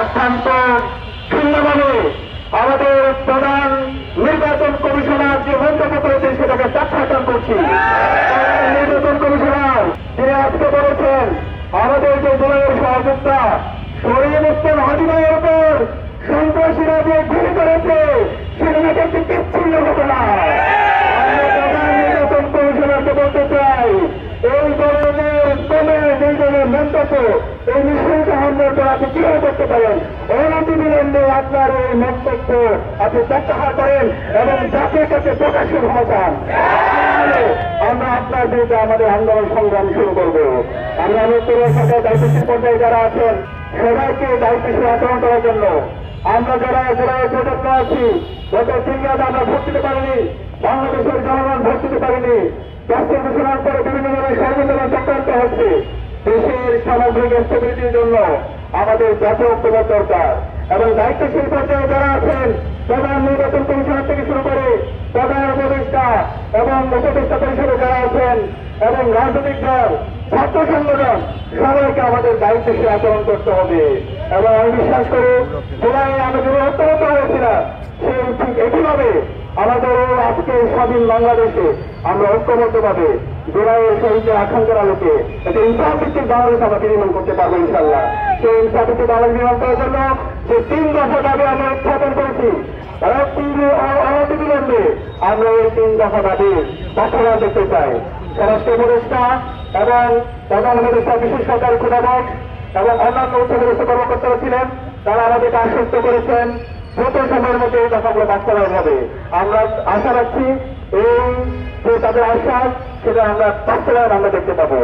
অত্যন্ত ভিন্নভাবে আমাদের প্রধান নির্বাচন কমিশনার যে মন্তব্য করেছেন সেটাকে প্রত্যাখ্যান করছি। নির্বাচন কমিশনার তিনি আজকে বলেছেন আমাদের যে দলের সহযোগিতা শরীর মুসলিম হাজিমায়ের উপর সন্ত্রাসীরা যে গুলি করেছে সেটা নাকি একটি বিচ্ছিন্ন ঘটনা। আমরা প্রধান নির্বাচন কমিশনারকে বলতে চাই এই ধরনের নির্বাচনের মন্তব্য এই নৃশংস হামলার পর আপনি কিভাবে করতে পারেন? অনতিবিলম্বে আপনার এই মন্তব্য আপনি প্রত্যাহার করেন এবং জাতির কাছে প্রকাশের ক্ষমতান। আমরা আপনার বিরুদ্ধে আমাদের আন্দোলন সংগ্রাম শুরু করব। আমরা উত্তরের সাথে দায়িত্বশীল পর্যায়ে যারা আছেন সবাইকে দায়িত্বশীল আচরণ করার জন্য আমরা যারা জেলায় প্রযত্ন আছি গত 3 রাত আমরা ভোট দিতে পারিনি, বাংলাদেশের জনগণ ভোট দিতে পারিনি। রাষ্ট্র ঘোষণার পরে বিভিন্ন ধরনের ষড়যন্ত্র চক্রান্ত হচ্ছে। দেশের সামগ্রিক স্থবিরতির জন্য আমাদের জাতীয় ঐক্যবদ্ধ দরকার এবং দায়িত্বশীল পর্যায়ে যারা আছেন প্রধান নির্বাচন কমিশনার থেকে শুরু করে প্রধান উপদেষ্টা এবং উপদেষ্টা পরিষদে যারা আছেন এবং রাজনৈতিক দল ছাত্র সংগঠন সবাইকে আমাদের দায়িত্বশীল আচরণ করতে হবে। এবং আমি বিশ্বাস করি জুলাই আমি যে ঐক্যবদ্ধ হয়েছিলাম সেই ঠিক একইভাবে আমাদের আজকে স্বাধীন বাংলাদেশে আমরা ঐক্যবদ্ধ ভাবে জুলাইয়ের শহীদের আকাঙ্ক্ষার আলোকে একটা ইনসাফ ভিত্তিক বাংলাদেশ আমরা নির্মাণ করতে পারবো ইনশাল্লাহ। সেই ইনসাফ ভিত্তিক বাংলাদেশ নির্মাণ করার জন্য যে 3 দফা দাবি আমরা উত্থাপন করেছি অনতিবিলম্বে আমরা এই 3 দফা দাবি বাস্তবায়ন দেখতে চাই। স্বরাষ্ট্র উপদেষ্টা এবং প্রধান উপদেষ্টা বিশেষ সরকারি খোদাবক এবং অন্যান্য উচ্চপদস্থ কর্মকর্তারা ছিলেন, তারা আমাদেরকে আশ্বস্ত করেছেন দ্রুত সময়ের মধ্যে এই দফাগুলো বাস্তবায়ন হবে। আমরা আশা রাখছি এই যে তাদের আশ্বাস সেটা আমরা বাস্তবায়ন আমরা দেখতে পাবো।